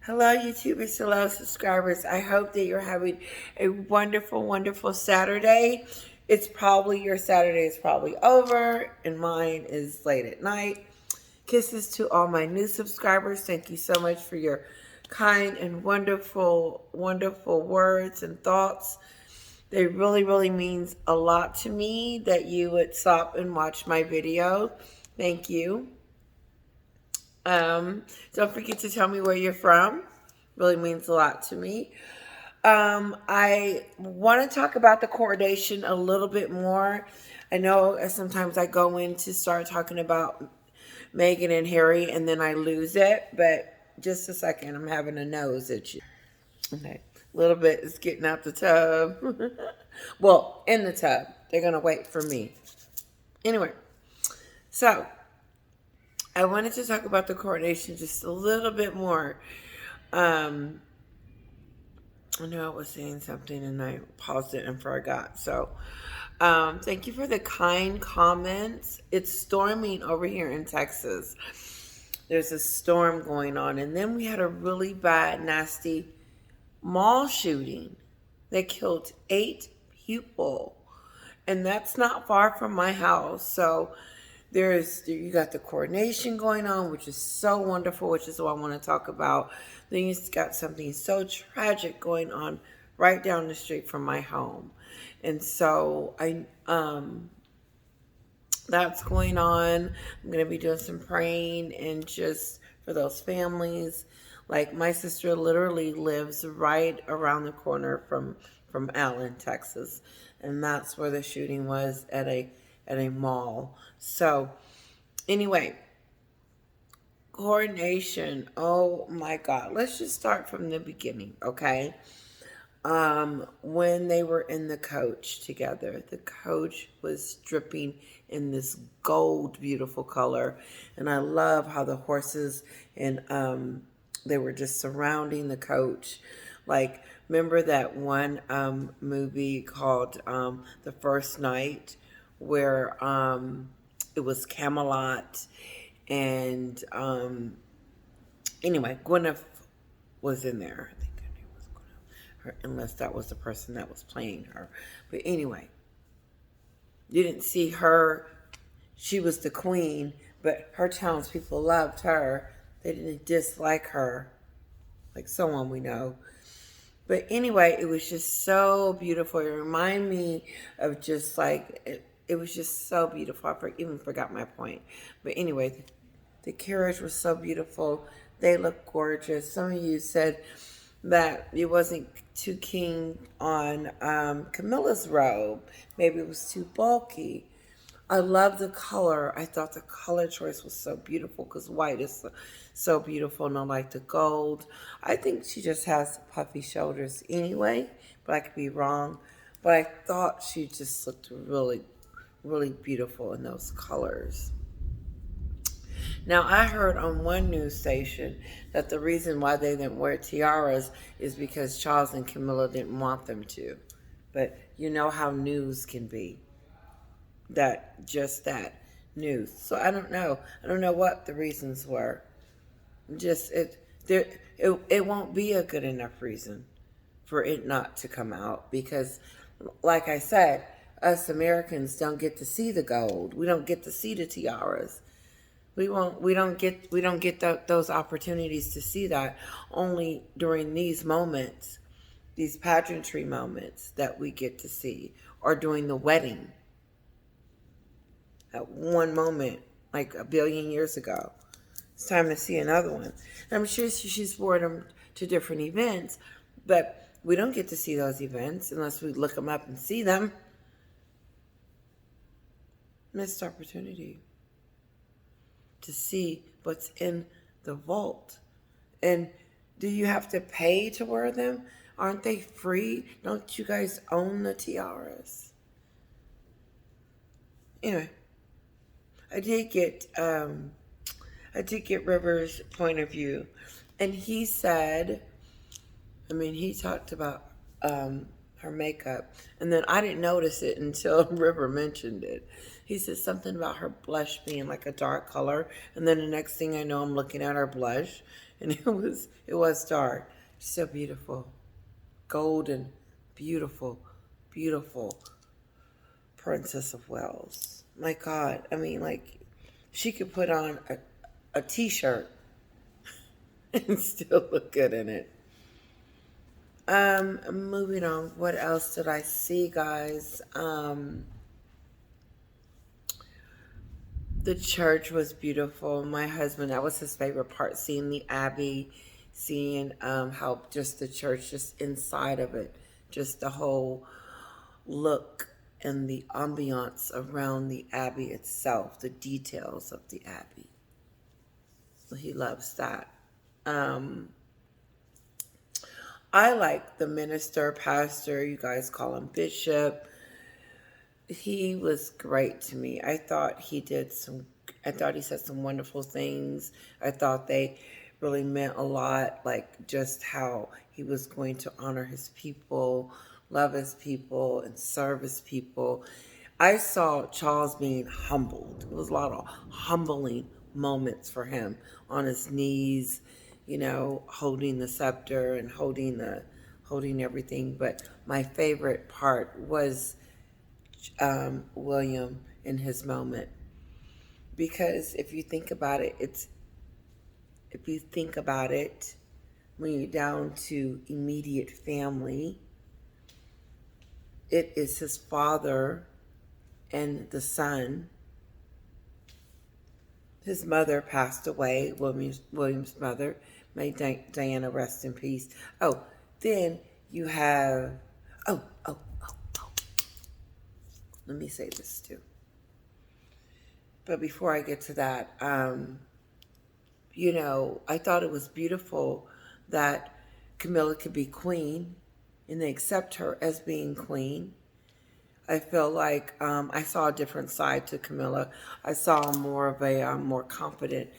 Hello, YouTubers. Hello, subscribers. I hope that you're having a wonderful, wonderful Saturday. It's probably your Saturday is probably over, and mine is late at night. Kisses to all my new subscribers. Thank you so much for your kind and wonderful, wonderful words and thoughts. They really, really means a lot to me that you would stop and watch my video. Thank you. Don't forget to tell me where you're from. Really means a lot to me. I want to talk about the coronation a little bit more. I know sometimes I go in to start talking about Meghan and Harry and then I lose it, but just a second, I'm having a nose itchy. Okay, a little bit is getting out the tub. Well, in the tub. They're going to wait for me. Anyway, so I wanted to talk about the coronation just a little bit more. I knew I was saying something and I paused it and forgot. So, thank you for the kind comments. It's storming over here in Texas. There's a storm going on. And then we had a really bad, nasty mall shooting that killed 8 people. And that's not far from my house. So, you got the coronation going on, which is so wonderful, which is what I want to talk about. Then you got something so tragic going on right down the street from my home. And so that's going on. I'm going to be doing some praying and just for those families. Like my sister literally lives right around the corner from Allen, Texas. And that's where the shooting was at a mall. So anyway, coronation. Oh my God. Let's just start from the beginning, okay? When they were in the coach together, the coach was dripping in this gold, beautiful color. And I love how the horses and they were just surrounding the coach. Like, remember that one movie called The First Night, where it was Camelot, and anyway, Gwyneth was in there. I think her name was Gwyneth, unless that was the person that was playing her. But anyway, you didn't see her. She was the queen, but her townspeople loved her. They didn't dislike her, like someone we know. But anyway, it was just so beautiful. It reminded me of just like, it was just so beautiful. I even forgot my point. But anyway, the carriage was so beautiful. They looked gorgeous. Some of you said that it wasn't too keen on Camilla's robe. Maybe it was too bulky. I love the color. I thought the color choice was so beautiful because white is so beautiful, and I like the gold. I think she just has puffy shoulders anyway, but I could be wrong. But I thought she just looked really, really beautiful in those colors. Now, I heard on one news station that the reason why they didn't wear tiaras is because Charles and Camilla didn't want them to. But you know how news can be. That news. So I don't know. I don't know what the reasons were. Just it won't be a good enough reason for it not to come out because, like I said, us Americans don't get to see the gold. We don't get to see the tiaras. We don't get those opportunities to see that only during these moments, these pageantry moments that we get to see, or during the wedding. At one moment, like a billion years ago. It's time to see another one. And I'm sure she's wore them to different events, but we don't get to see those events unless we look them up and see them. Missed opportunity to see what's in the vault. And do you have to pay to wear them? Aren't they free? Don't you guys own the tiaras? Anyway. I did get River's point of view, and he said, he talked about her makeup, and then I didn't notice it until River mentioned it. He said something about her blush being like a dark color, and then the next thing I know, I'm looking at her blush, And it was dark. So beautiful. Golden, beautiful, beautiful Princess of Wales. My God. I mean, like, she could put on a t-shirt and still look good in it. Moving on. What else did I see, guys? The church was beautiful. My husband, that was his favorite part, seeing the Abbey, seeing how just the church, just inside of it, just the whole look and the ambiance around the Abbey itself, the details of the Abbey. So he loves that. Um, I like the minister, pastor, you guys call him bishop. He was great to me. I thought he said some wonderful things. I thought they really meant a lot, like just how he was going to honor his people, love his people, and serve his people. I saw Charles being humbled. It was a lot of humbling moments for him on his knees, holding the scepter and holding everything. But my favorite part was William in his moment, because if you think about it, when you're down to immediate family, it is his father and the son. His mother passed away, William's mother. May Diana rest in peace. Oh, then you have, oh, oh, oh, oh. Let me say this too. But before I get to that, I thought it was beautiful that Camilla could be queen and they accept her as being queen. I feel like I saw a different side to Camilla. I saw more of a more confident.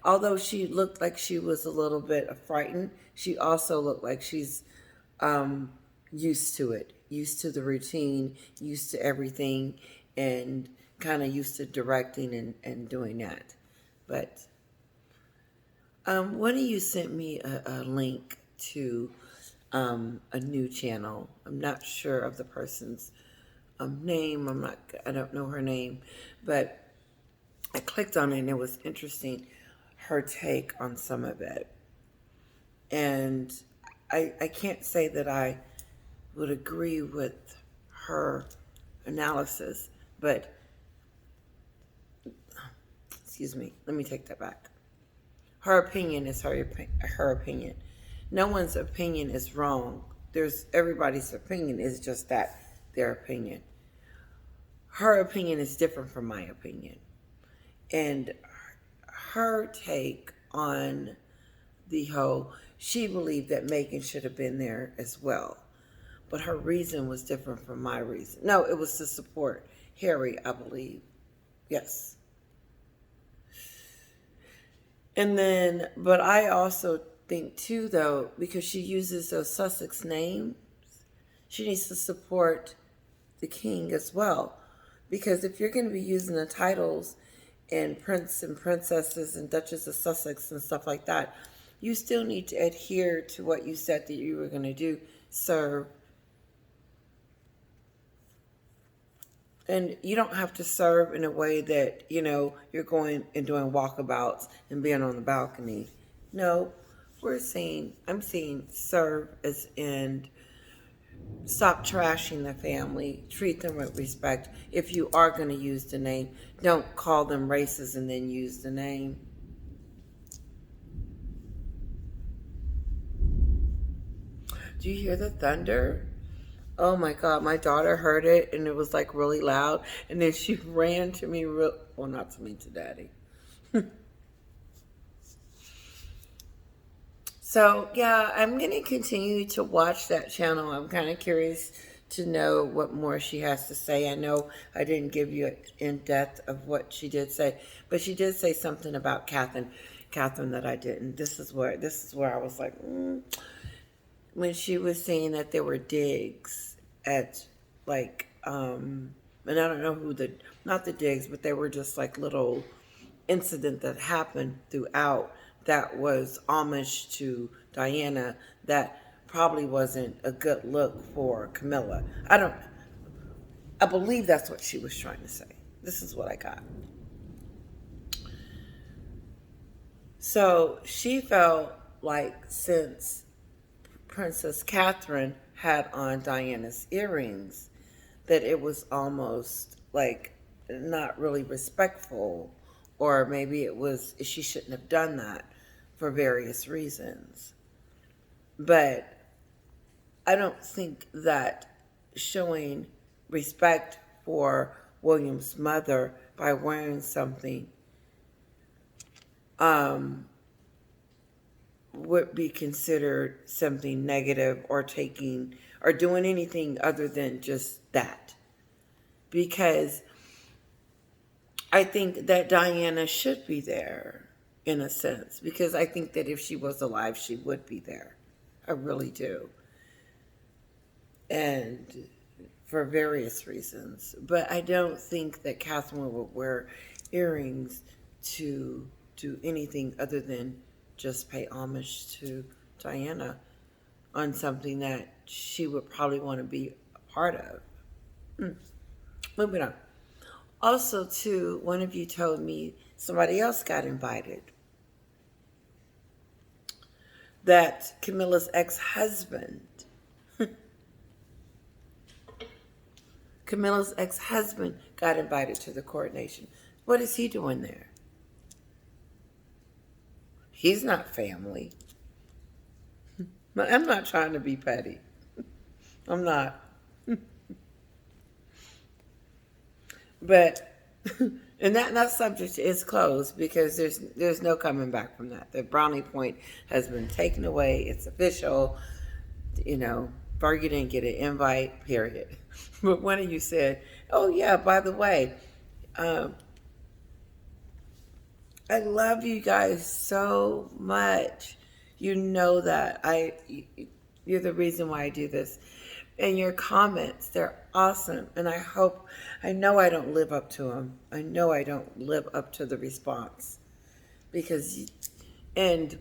Although she looked like she was a little bit frightened, she also looked like she's used to it, used to the routine, used to everything, and kind of used to directing and doing that. But one of you sent me a link to a new channel. I'm not sure of the person's name. I don't know her name, but I clicked on it and it was interesting, her take on some of it. And I can't say that I would agree with her analysis, but excuse me, let me take that back. Her opinion is her opinion. No one's opinion is wrong. Everybody's opinion is just that, their opinion. Her opinion is different from my opinion. And her take on the whole, she believed that Megan should have been there as well. But her reason was different from my reason. No, it was to support Harry, I believe. Yes. And then, but I also think too, though, because she uses those Sussex names, she needs to support the king as well. Because if you're going to be using the titles and prince and princesses and duchess of Sussex and stuff like that, you still need to adhere to what you said that you were going to do, serve. And you don't have to serve in a way that, you're going and doing walkabouts and being on the balcony. No, I'm saying serve as in stop trashing the family, treat them with respect. If you are going to use the name, don't call them races and then use the name. Do you hear the thunder? Oh my God, my daughter heard it and it was like really loud. And then she ran to me, well, not to me, to Daddy. So, yeah, I'm going to continue to watch that channel. I'm kind of curious to know what more she has to say. I know I didn't give you in depth of what she did say, but she did say something about Catherine that I didn't. This is where I was like, when she was saying that there were digs at like, and I don't know not the digs, but they were just like little incident that happened throughout that was homage to Diana that probably wasn't a good look for Camilla. I believe that's what she was trying to say. This is what I got. So she felt like since Princess Catherine had on Diana's earrings, that it was almost like not really respectful, or maybe it was she shouldn't have done that for various reasons. But I don't think that showing respect for William's mother by wearing something would be considered something negative, or taking or doing anything other than just that. Because I think that Diana should be there in a sense, because I think that if she was alive, she would be there. I really do. And for various reasons. But I don't think that Catherine would wear earrings to do anything other than just pay homage to Diana on something that she would probably want to be a part of. Moving on. Also, too, one of you told me somebody else got invited. That Camilla's ex-husband, got invited to the coronation. What is he doing there? He's not family. I'm not trying to be petty. I'm not. But, and that subject is closed, because there's no coming back from that. The brownie point has been taken away. It's official. Fergie didn't get an invite, period. But one of you said, oh yeah, by the way, I love you guys so much. You know that. You're the reason why I do this. And your comments, they're awesome. And I know I don't live up to them. I know I don't live up to the response. And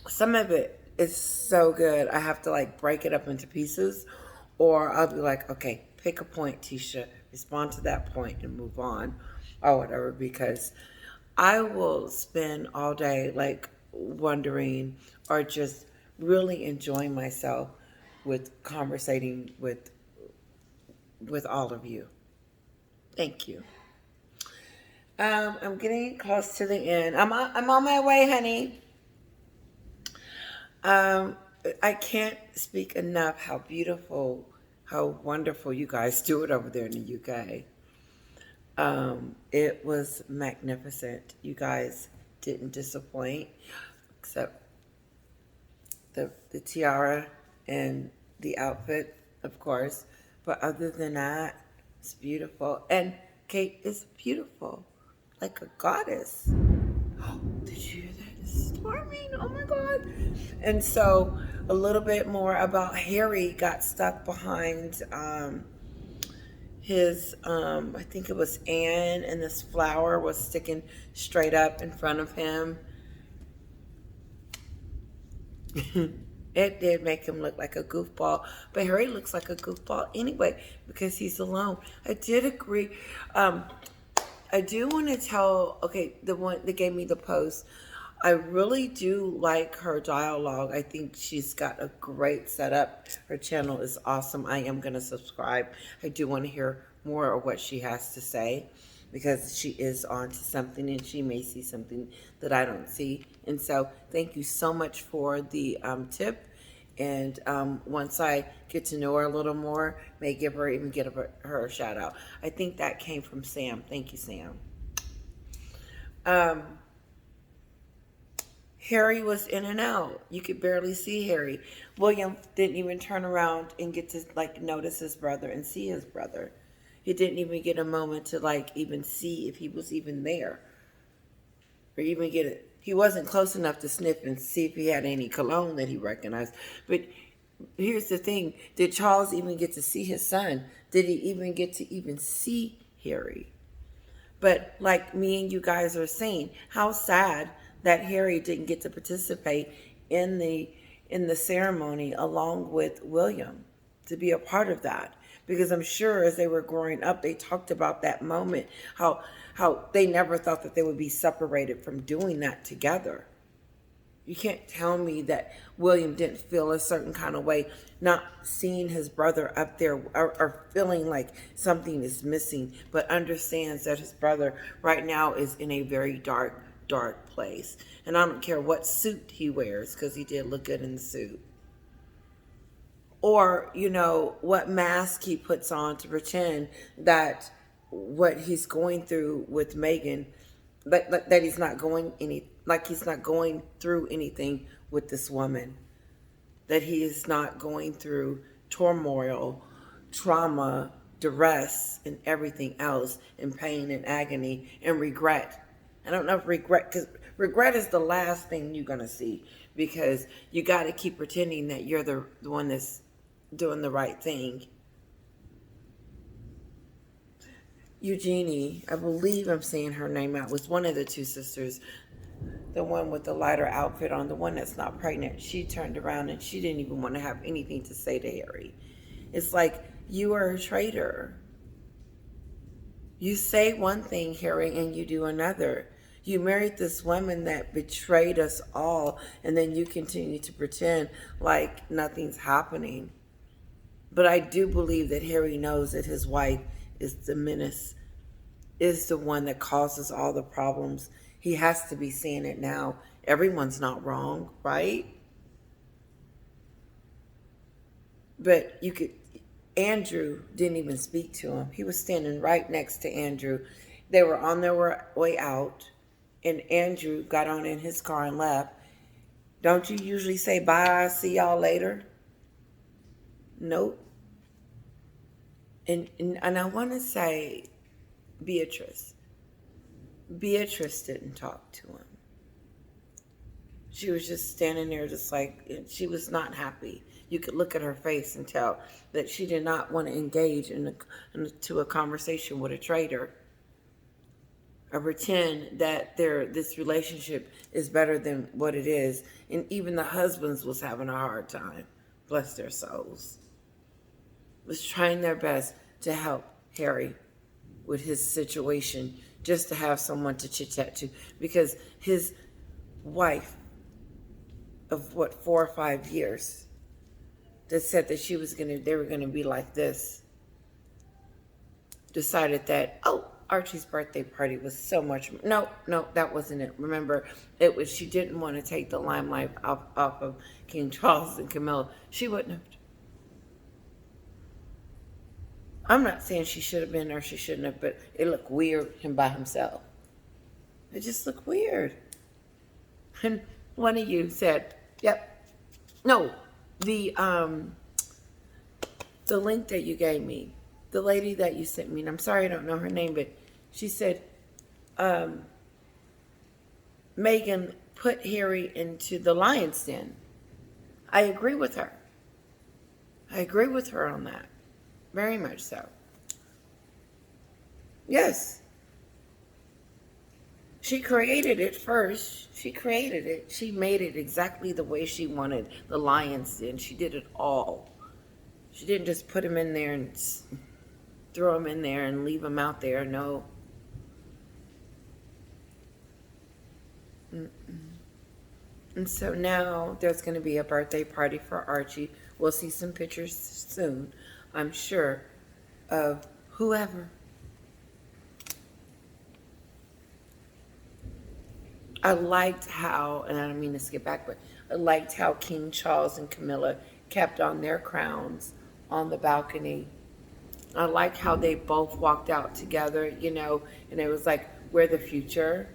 some of it is so good, I have to break it up into pieces. Or I'll be like, okay, pick a point, Tisha, respond to that point and move on, or whatever, because I will spend all day wondering, or just really enjoying myself with conversating with all of you. Thank you. I'm getting close to the end. I'm on my way, honey. I can't speak enough how beautiful, how wonderful you guys do it over there in the UK. It was magnificent. You guys didn't disappoint, except the tiara and the outfit, of course. But other than that, it's beautiful. And Kate is beautiful, like a goddess. Oh, did you hear that? It's storming. Oh my God. And so a little bit more about Harry got stuck behind his, I think it was Anne, and this flower was sticking straight up in front of him. It did make him look like a goofball, but Harry looks like a goofball anyway because he's alone. I did agree. I do want to tell, okay, the one that gave me the post, I really do like her dialogue. I think she's got a great setup. Her channel is awesome. I am going to subscribe. I do want to hear more of what she has to say, because she is on to something, and she may see something that I don't see. And so thank you so much for the tip. And once I get to know her a little more, may give her her a shout out. I think that came from Sam. Thank you, Sam. Harry was in and out. You could barely see Harry. William didn't even turn around and get to notice his brother and see his brother. He didn't even get a moment to even see if he was even there, or even get it. He wasn't close enough to sniff and see if he had any cologne that he recognized. But here's the thing. Did Charles even get to see his son? Did he even get to even see Harry? But like me and you guys are saying, how sad that Harry didn't get to participate in the ceremony along with William, to be a part of that, because I'm sure as they were growing up they talked about that moment, how they never thought that they would be separated from doing that together. You can't tell me that William didn't feel a certain kind of way, not seeing his brother up there, or feeling like something is missing, but understands that his brother right now is in a very dark, dark place. And I don't care what suit he wears, because he did look good in the suit. Or, what mask he puts on to pretend that what he's going through with Megan, that he's not he's not going through anything with this woman, that he is not going through turmoil, trauma, duress, and everything else, and pain and agony and regret. I don't know if because regret is the last thing you're going to see, because you got to keep pretending that you're the one that's doing the right thing. Eugenie, I believe I'm saying her name out, was one of the two sisters, the one with the lighter outfit on, the one that's not pregnant. She turned around and she didn't even want to have anything to say to Harry. It's like, you are a traitor. You say one thing, Harry, and you do another. You married this woman that betrayed us all, and then you continue to pretend like nothing's happening. But I do believe that Harry knows that his wife is the menace, is the one that causes all the problems. He has to be seeing it now. Everyone's not wrong, right? But Andrew didn't even speak to him. He was standing right next to Andrew. They were on their way out, and Andrew got on in his car and left. Don't you usually say bye, see y'all later? Nope. And I want to say Beatrice didn't talk to him. She was just standing there just like, she was not happy. You could look at her face and tell that she did not want to engage into a conversation with a traitor, or pretend that this relationship is better than what it is. And even the husbands was having a hard time, bless their souls, was trying their best to help Harry with his situation, just to have someone to chit-chat to, because his wife of 4 or 5 years that said that they were gonna be like this, decided that, Archie's birthday party was so much. No, that wasn't it. Remember, it was, she didn't want to take the limelight off of King Charles and Camilla. She wouldn't have. I'm not saying she should have been or she shouldn't have, but it looked weird, him by himself. It just looked weird. And one of you said, yep. No, the link that you gave me, the lady that you sent me, and I'm sorry I don't know her name, but she said, Megan put Harry into the lion's den. I agree with her. I agree with her on that. Very much so. Yes. She created it first. She created it. She made it exactly the way she wanted the lion's den. She did it all. She didn't just put him in there and throw him in there and leave him out there. No. And so now there's going to be a birthday party for Archie. We'll see some pictures soon, I'm sure, of whoever. I liked how, and I don't mean to skip back, but I liked how King Charles and Camilla kept on their crowns on the balcony. I liked how they both walked out together, and it was like, we're the future,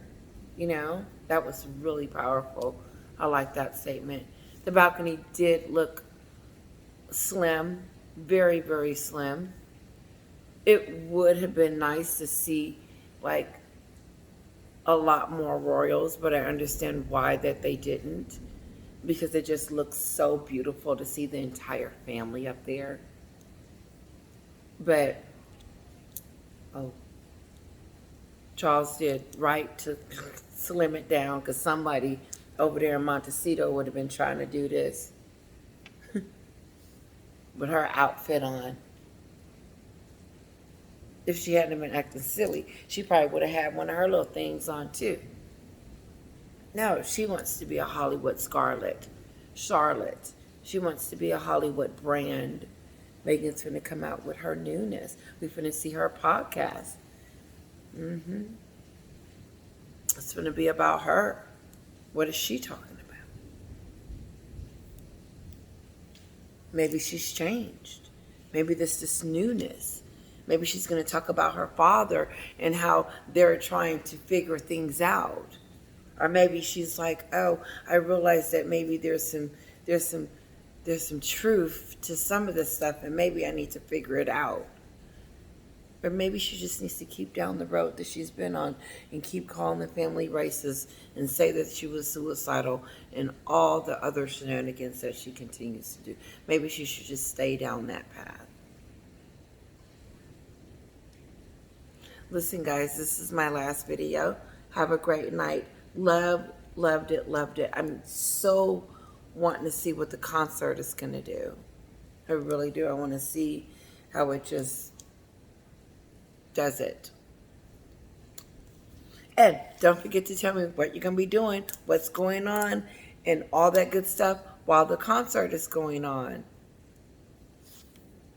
That was really powerful. I like that statement. The balcony did look slim, very, very slim. It would have been nice to see, like, a lot more royals, but I understand why that they didn't, because it just looks so beautiful to see the entire family up there. But, Charles did right to slim it down because somebody over there in Montecito would have been trying to do this with her outfit on. If she hadn't been acting silly, she probably would have had one of her little things on too. No, she wants to be a Hollywood Charlotte. She wants to be a Hollywood brand. Megan's going to come out with her newness. We're going to see her podcast. It's going to be about her. What is she talking about? Maybe she's changed. Maybe this newness. Maybe she's going to talk about her father and how they're trying to figure things out. Or maybe she's like, oh, I realize that maybe there's some truth to some of this stuff, and maybe I need to figure it out. Or maybe she just needs to keep down the road that she's been on and keep calling the family racist and say that she was suicidal and all the other shenanigans that she continues to do. Maybe she should just stay down that path. Listen, guys, this is my last video. Have a great night. Loved it. I'm so wanting to see what the concert is going to do. I really do. I want to see how it just does it. And don't forget to tell me what you're going to be doing, what's going on, and all that good stuff while the concert is going on.